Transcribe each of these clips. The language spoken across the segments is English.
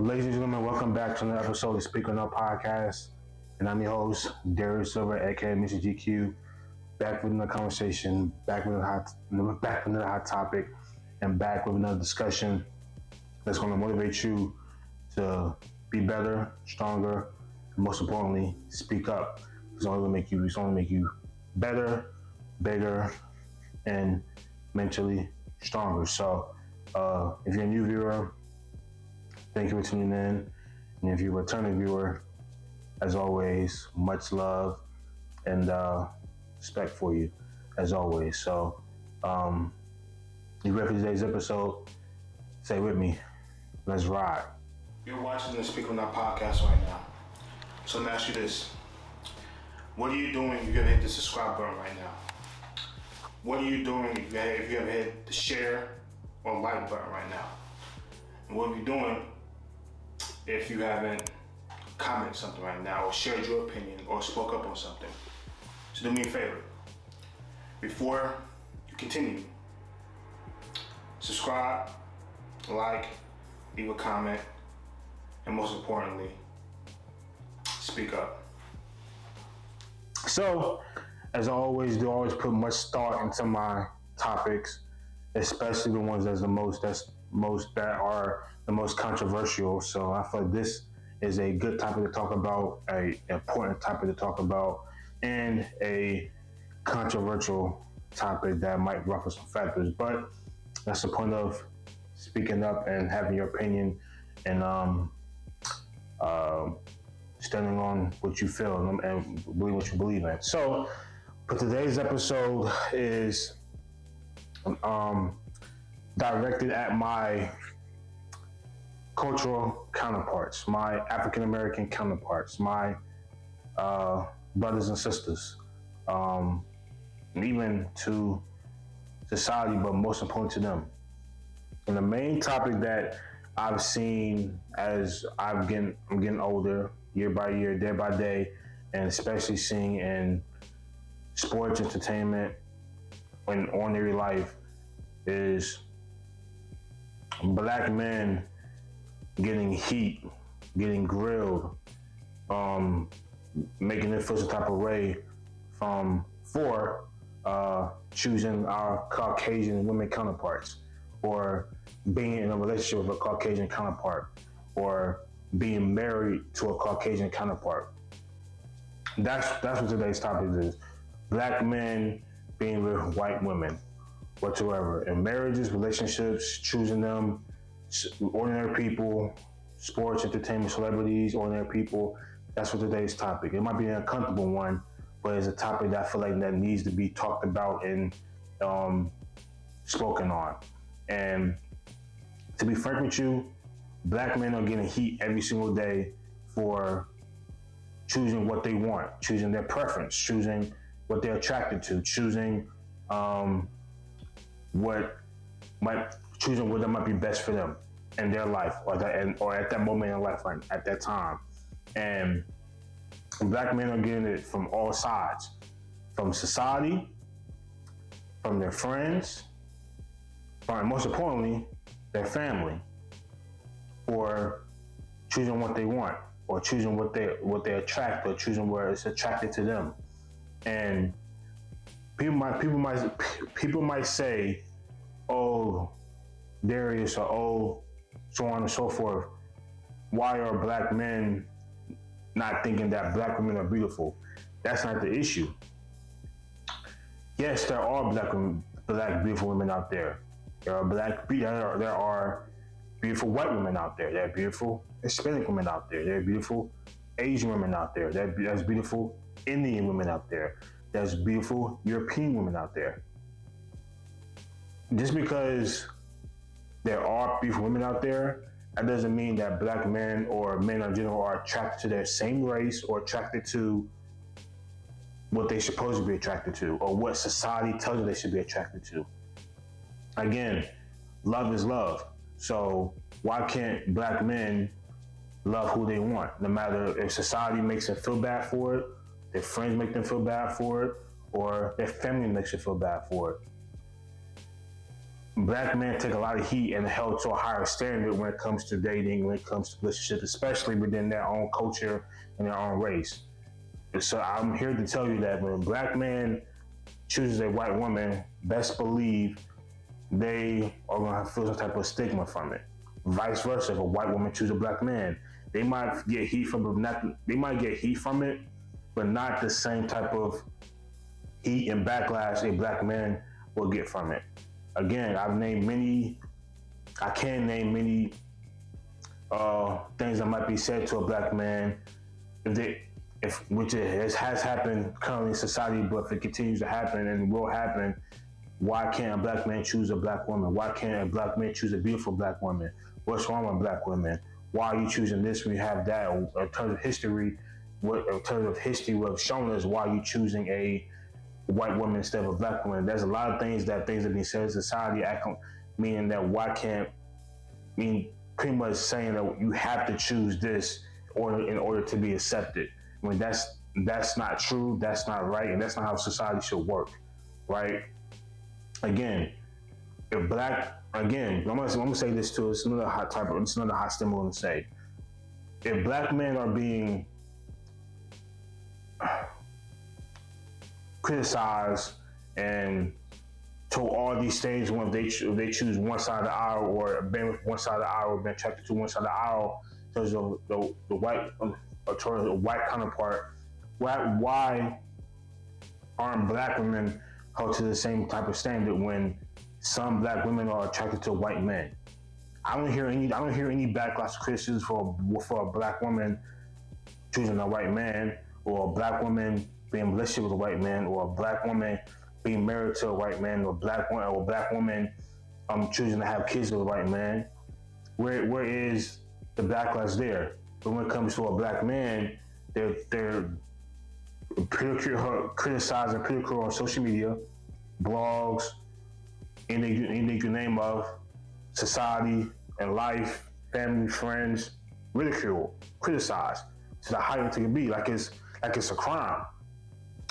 Ladies and gentlemen, welcome back to another episode of Speaking Up Podcast. And I'm your host, Darius Silver, aka Mr. GQ. Back with another conversation, back with another hot topic, and back with another discussion that's going to motivate you to be better, stronger, and most importantly, speak up. It's only going to make you better, bigger, and mentally stronger. So, if you're a new viewer, thank you for tuning in. And if you're a returning viewer, as always, much love and respect for you, as always. So, you ready for today's episode? Say with me, let's ride. You're watching the Speak On That podcast right now. So let me ask you this. What are you doing if you ever hit the subscribe button right now? What are you doing if you ever hit the share or like button right now? And what are you doing if you haven't commented something right now or shared your opinion or spoke up on something? So do me a favor. Before you continue, subscribe, like, leave a comment, and most importantly, speak up. So, as I always do, I always put much thought into my topics, especially the ones that are the most controversial. So I feel like this is a good topic to talk about, an important topic to talk about, and a controversial topic that might ruffle some feathers. But that's the point of speaking up and having your opinion and standing on what you feel and believe what you believe in. So, but today's episode is directed at my cultural counterparts, my African American counterparts, my brothers and sisters, and even to society, but most important to them. And the main topic that I've seen as I'm getting older, year by year, day by day, and especially seeing in sports, entertainment, and ordinary life, is black men getting heat, getting grilled, making it feel some type of way for choosing our Caucasian women counterparts, or being in a relationship with a Caucasian counterpart, or being married to a Caucasian counterpart. That's what today's topic is. Black men being with white women, whatsoever. In marriages, relationships, choosing them, ordinary people, sports, entertainment, celebrities, ordinary people. That's what today's topic. It might be an uncomfortable one, but it's a topic that I feel like that needs to be talked about and spoken on. And to be frank with you, black men are getting heat every single day for choosing what they want, choosing their preference, choosing what they're attracted to, choosing what might be best for them in their life, or at that moment in life, right, at that time. And black men are getting it from all sides, from society, from their friends, and most importantly, their family, for choosing what they want, or choosing what they attract, or choosing where it's attracted to them. And people might say, "Oh, Darius," or "Oh, so on and so forth. Why are black men not thinking that black women are beautiful?" That's not the issue. Yes, there are black beautiful women out there. There are beautiful white women out there. There are beautiful Hispanic women out there. There are beautiful Asian women out there. There's beautiful Indian women out there. There's beautiful European women out there. Just because there are beautiful women out there, that doesn't mean that black men or men in general are attracted to their same race, or attracted to what they supposed to be attracted to, or what society tells them they should be attracted to. Again, love is love. So why can't black men love who they want? No matter if society makes them feel bad for it, their friends make them feel bad for it, or their family makes them feel bad for it. black men take a lot of heat and held to a higher standard when it comes to dating, when it comes to relationships, especially within their own culture and their own race. So I'm here to tell you that when a black man chooses a white woman, best believe they are going to feel some type of stigma from it. Vice versa, if a white woman chooses a black man, they might get heat from it, but not the same type of heat and backlash a black man will get from it. Again, I can name many things that might be said to a black man which has happened currently in society, but if it continues to happen and will happen, why can't a black man choose a black woman? Why can't a black man choose a beautiful black woman? What's wrong with black women? Why are you choosing this when you have that? In terms of history, what have shown us why you choosing a white woman instead of a black woman? There's a lot of things that are being said in society, meaning that pretty much saying that you have to choose this in order to be accepted. I mean, that's not true, that's not right, and that's not how society should work, right? Again, I'm gonna say this too, it's another hot thing I'm gonna say. If black men are being criticized and told all these things when they choose one side of the aisle, or been with one side of the aisle, or been attracted to one side of the aisle, because of the white towards a white counterpart, why aren't black women held to the same type of standard when some black women are attracted to white men? I don't hear any backlash criticism for a black woman choosing a white man, or a black woman being in a relationship with a white man, or a black woman being married to a white man, or a black woman choosing to have kids with a white man. Where is the backlash there? But when it comes to a black man, they're criticized and critical on social media, blogs, anything you can name of, society and life, family, friends, ridicule, criticized to the height it can be, like it's a crime.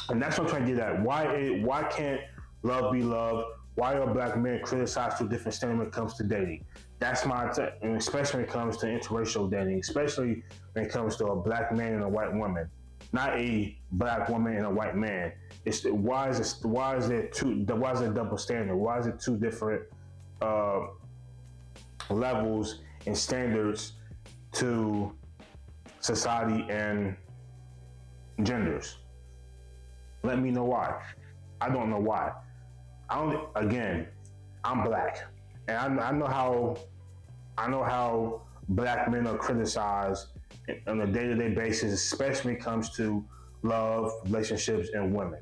And that's what I'm trying to get at. Why can't love be love? Why are black men criticized to a different standard when it comes to dating? That's and especially when it comes to interracial dating, especially when it comes to a black man and a white woman, not a black woman and a white man. Why is there double standard? Why is it two different levels and standards to society and genders? Let me know why. I don't know why. I'm black, and I know how black men are criticized on a day-to-day basis, especially when it comes to love, relationships, and women.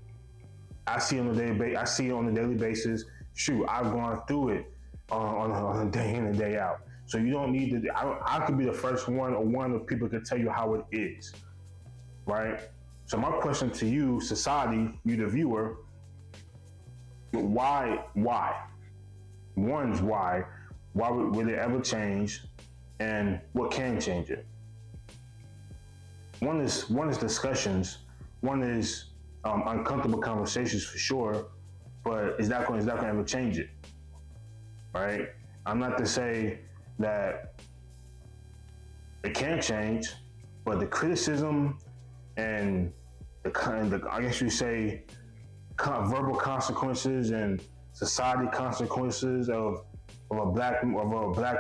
I see it on a daily basis. Shoot, I've gone through it on a day in and day out. So you don't need to. I could be the first one, or one of people could tell you how it is, right? So my question to you, society, you the viewer, why? One's why would it ever change, and what can change it? One is discussions. One is uncomfortable conversations for sure, but is that going to ever change it? Right? I'm not to say that it can't change, but the criticism and I guess you say verbal consequences and society consequences of a black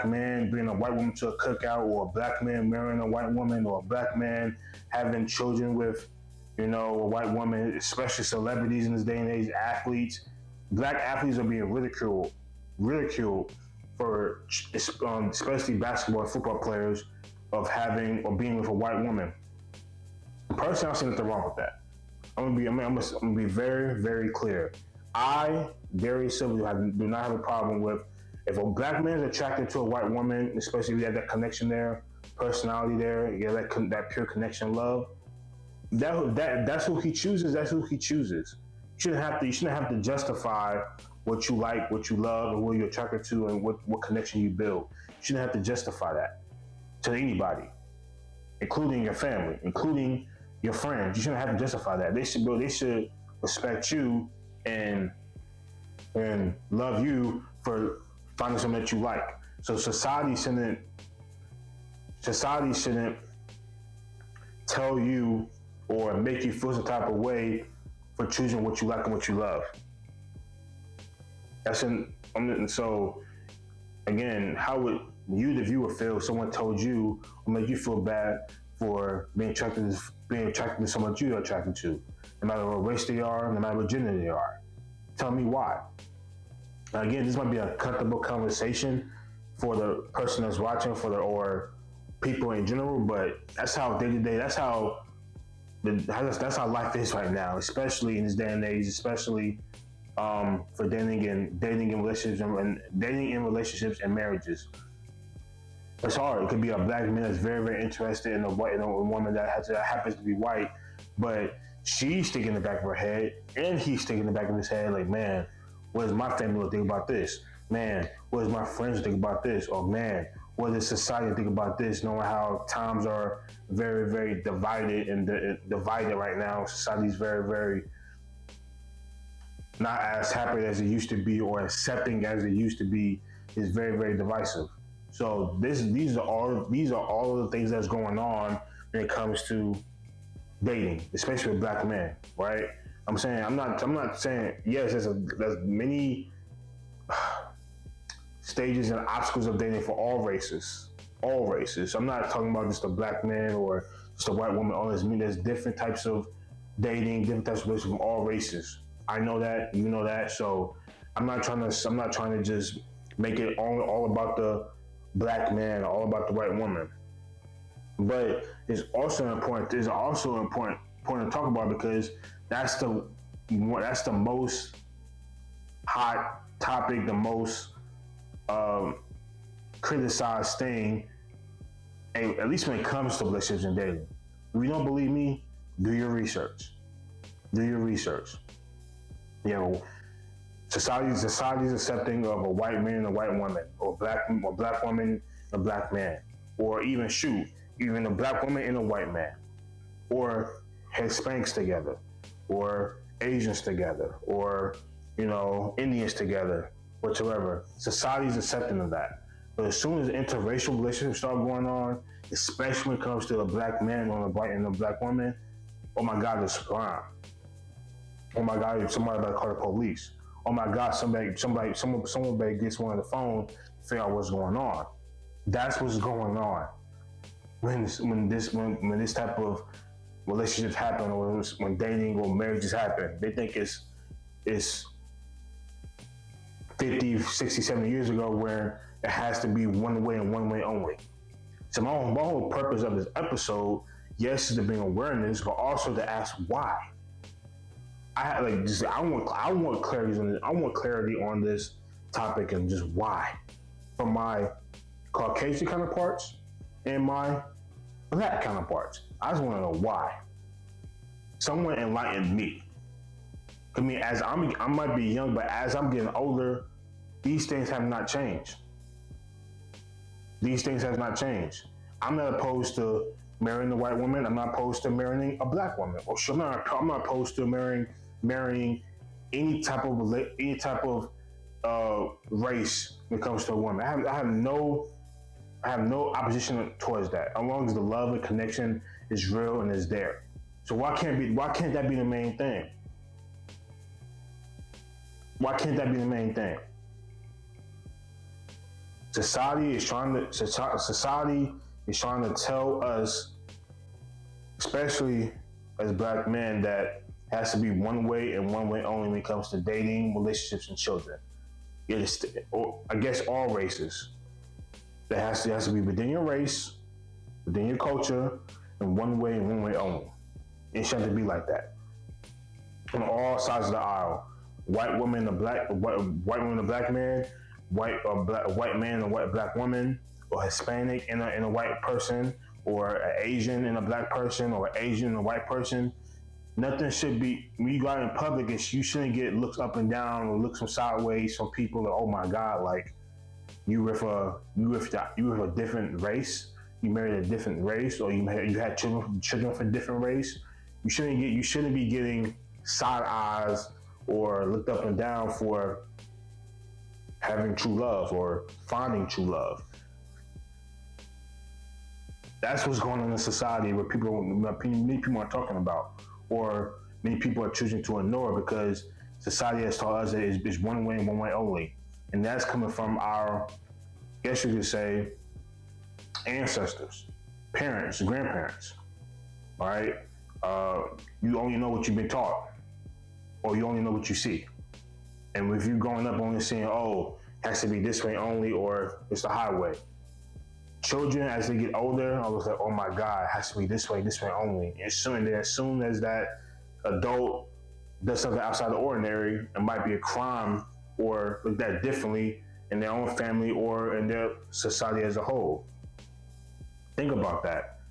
man bringing a white woman to a cookout, or a black man marrying a white woman, or a black man having children with, a white woman, especially celebrities in this day and age, athletes. Black athletes are being ridiculed for, especially basketball and football players, of having or being with a white woman. Personally, I don't see nothing wrong with that. I'm gonna be very, very clear. I, Darius Silver, do not have a problem with if a black man is attracted to a white woman, especially if you have that connection there, personality there, you have that pure connection, love. That's who he chooses. That's who he chooses. You shouldn't have to justify what you like, what you love, and what you're attracted to, and what connection you build. You shouldn't have to justify that to anybody, including your family, including your friends. You shouldn't have to justify that. They should respect you and love you for finding something that you like. So society shouldn't tell you or make you feel some type of way for choosing what you like and what you love. So again, how would you, the viewer, feel if someone told you or made you feel bad for being attracted to someone that you're attracted to, no matter what race they are, no matter what gender they are? Tell me why. Now, again, this might be a comfortable conversation for the person that's watching, or people in general, but that's how day to day. That's how life is right now, especially in this day and age, especially for dating in relationships and marriages. It's hard. It could be a black man that's very, very interested in a woman that happens to be white, but she's thinking in the back of her head, and he's thinking in the back of his head, like, man, what does my family think about this? Man, what does my friends think about this? Or man, what does society think about this? Knowing how times are very, very divided right now. Society's very, very not as happy as it used to be, or accepting as it used to be. Is very, very divisive. So these are all of the things that's going on when it comes to dating, especially with black men, right? I'm not saying yes. There's many stages and obstacles of dating for all races. I'm not talking about just a black man or just a white woman. There's different types of dating, different types of relationships from all races. I know that, you know that. So I'm not trying to just make it all about the black man, all about the white woman. But it's also important to talk about, because that's the most hot topic, the most criticized thing, at least when it comes to relationships and dating. If you don't believe me, do your research. You know, society's accepting of a white man and a white woman, or black woman and a black man, or even a black woman and a white man, or Hispanics together, or Asians together, or Indians together, whatsoever. Society's accepting of that. But as soon as interracial relationships start going on, especially when it comes to a black man and a white and a black woman, oh my God, it's a crime. Oh my God, somebody better call the police. Oh my God, someone better get one on the phone to figure out what's going on. That's what's going on when this type of relationships happen, or when dating or marriages happen. They think it's 50, 60, 70 years ago, where it has to be one way and one way only. So my whole purpose of this episode, yes, is to bring awareness, but also to ask why. I want clarity on this. I want clarity on this topic, and just why, from my Caucasian counterparts and my black counterparts. I just want to know why. Someone enlighten me. I mean, I might be young, but as I'm getting older, these things have not changed. I'm not opposed to marrying a white woman. I'm not opposed to marrying a black woman. Or I'm not opposed to marrying any type of race when it comes to a woman. I have no opposition towards that, as long as the love and connection is real and is there. So why can't that be the main thing? Why can't that be the main thing? Society is trying to tell us, especially as black men, that has to be one way and one way only when it comes to dating, relationships, and children. I guess all races. That has to be within your race, within your culture, and one way and one way only. It shouldn't be like that. On all sides of the aisle, white woman, white woman, a black man, white man, and a black woman, or Hispanic and a white person, or an Asian and a black person, or Asian and a white person. Nothing should be, when you go out in public, you shouldn't get looks up and down or looks from sideways from people that, oh my God, like, you with a different race, you married a different race, or you had children from a different race. You shouldn't be getting side eyes or looked up and down for having true love or finding true love. That's what's going on in society where many people are talking about, or many people are choosing to ignore because society has taught us that it's one way and one way only. And that's coming from our, I guess you could say, ancestors, parents, grandparents, all right? You only know what you've been taught, or you only know what you see. And if you're growing up only seeing, it has to be this way only, or it's the highway. Children, as they get older, I was like, oh my God, it has to be this way only. And as soon as that adult does something outside the ordinary, it might be a crime or looked at differently in their own family or in their society as a whole. Think about that.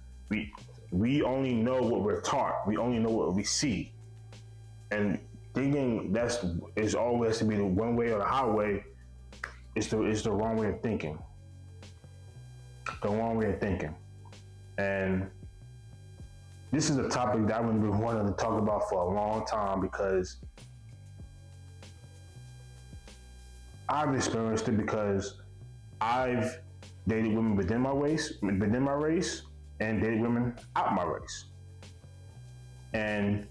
We only know what we're taught. We only know what we see. And thinking is always to be the one way or the highway is the wrong way of thinking. The wrong way of thinking. And this is a topic that I've been wanting to talk about for a long time because I've experienced it, because I've dated women within my race, and dated women out my race. And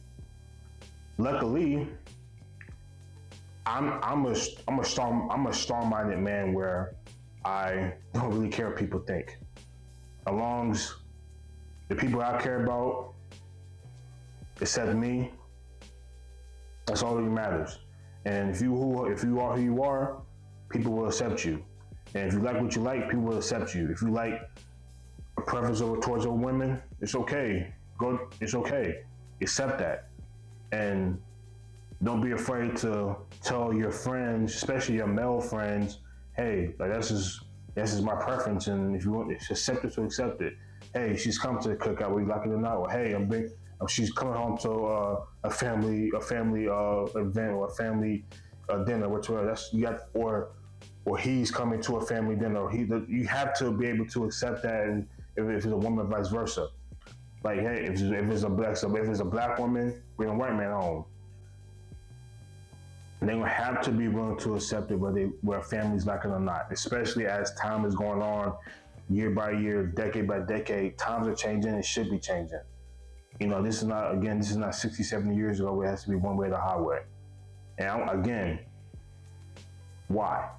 luckily, I'm a strong-minded man where I don't really care what people think. As long as the people I care about accept me, that's all that matters. And if you are who you are, people will accept you. And if you like what you like, people will accept you. If you like a preference towards women, it's okay. It's okay. Accept that. And don't be afraid to tell your friends, especially your male friends, hey, like this is my preference, and if you want to accept it, so accept it. Hey, she's come to the cookout, whether you like it or not. Or hey, she's coming home to a family event or a family dinner, whatever. Or he's coming to a family dinner. You have to be able to accept that, and if it's a woman, vice versa. Like, hey, if it's a black woman, bring a white man home. And they're gonna have to be willing to accept it, whether families like it or not. Especially as time is going on, year by year, decade by decade, times are changing. It should be changing. This is not 60, 70 years ago where it has to be one way to the highway. And why?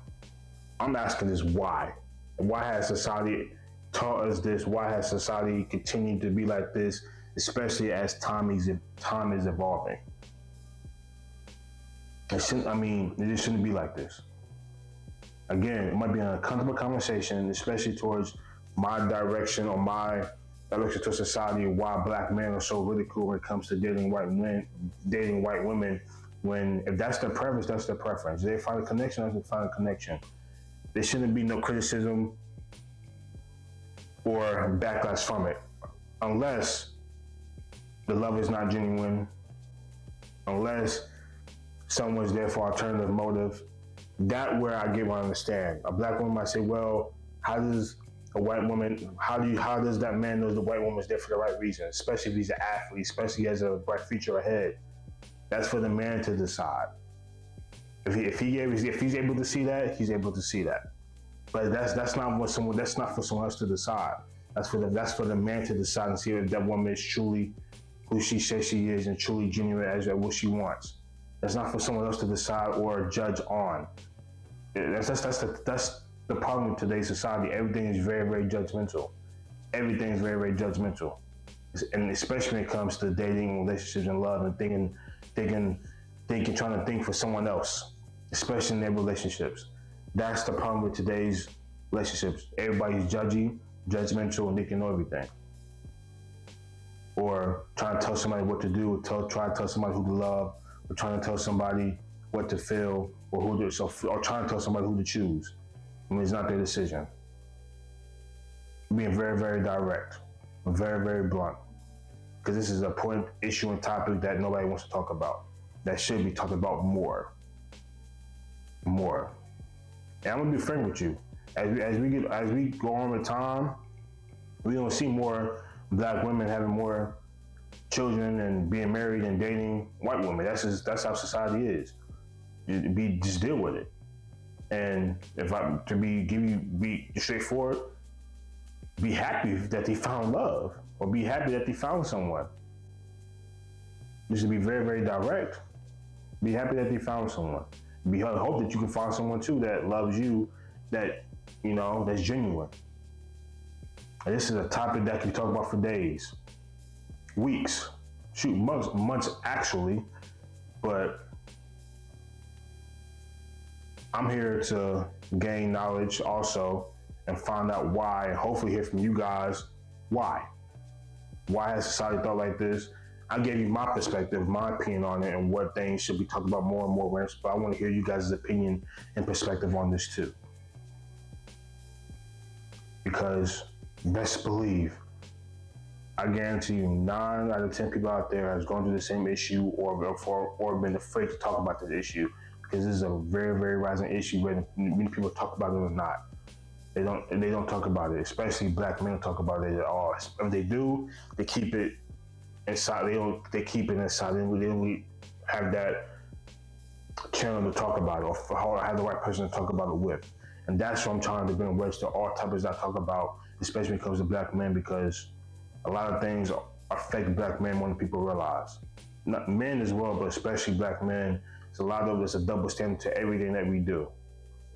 I'm asking this why. Why has society taught us this? Why has society continued to be like this, especially as time is evolving? It just shouldn't be like this. Again, it might be an uncomfortable conversation, especially towards my direction or my direction to society, why black men are so ridiculed when it comes to dating white women. When if that's their preference, that's their preference. They find a connection, they find a connection. There shouldn't be no criticism or backlash from it, unless the love is not genuine, unless someone's there for alternative motive. That where I get what I understand. A black woman might say, well, how does that man know the white woman's there for the right reason, especially if he's an athlete, especially if he has a bright future ahead? That's for the man to decide. If he's able to see that, he's able to see that. But that's not for someone else to decide. That's for the man to decide and see if that woman is truly who she says she is and truly genuine as what she wants. That's not for someone else to decide or judge on. That's the problem with today's society. Everything is very, very judgmental. Everything is very, very judgmental. And especially when it comes to dating, relationships, and love, and trying to think for someone else, especially in their relationships. That's the problem with today's relationships. Everybody's judgmental, and they can know everything. Or trying to tell somebody what to do, try to tell somebody who to love, or trying to tell somebody what to feel, or trying to tell somebody who to choose. It's not their decision. Being very, very direct, very, very blunt, because this is an important issue and topic that nobody wants to talk about. That should be talked about more. And I'm gonna be frank with you. As we go on with time, we're gonna see more black women having more children and being married and dating white women. That's how society is. Just deal with it. And if I'm to be straightforward, be happy that they found love, or be happy that they found someone. Just to be very, very direct. Be happy that they found someone. Hope that you can find someone too that loves you, that that's genuine. And this is a topic that can talk about for days, weeks, months actually. But I'm here to gain knowledge also and find out why, and hopefully hear from you guys why. Why has society thought like this? I gave you my perspective, my opinion on it, and what things should be talked about more and more. But I want to hear you guys' opinion and perspective on this too. Because best believe, I guarantee you 9 out of 10 people out there has gone through the same issue or been afraid to talk about this issue, because this is a very, very rising issue, whether many people talk about it or not. They don't talk about it, especially black men don't talk about it at all. If they do, they keep it inside. They keep it inside. They don't really have that channel to talk about it, or have the right person to talk about it with. And that's what I'm trying to bring awareness to all topics I talk about, especially when it comes to black men, because a lot of things affect black men more than people realize. Not men as well, but especially black men. There's a lot of a double standard to everything that we do,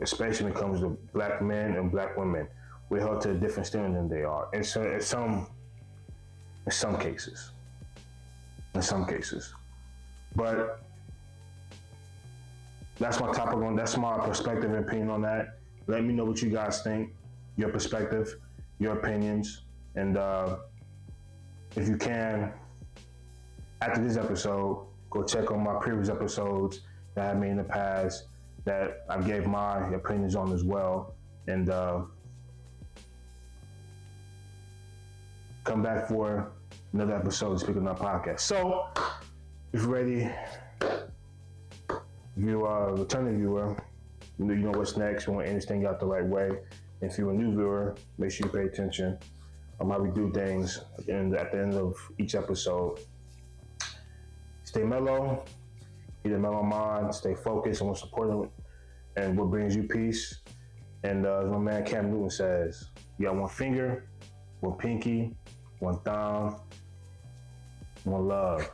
especially when it comes to black men and black women. We're held to a different standard than they are. And so in some cases. But that's my topic that's my perspective and opinion on that. Let me know what you guys think, your perspective, your opinions. And if you can, after this episode, go check on my previous episodes that I made in the past that I gave my opinions on as well. And come back for another episode of Speaking Up Podcast. So, if you're ready, if you're a returning viewer, you know what's next. You want to end this thing out the right way. If you're a new viewer, make sure you pay attention on how we do things at the end of each episode. Stay mellow, keep a mellow mind, stay focused on what's important and what brings you peace. And as my man Cam Newton says, you got one finger, one pinky, one thumb, one love.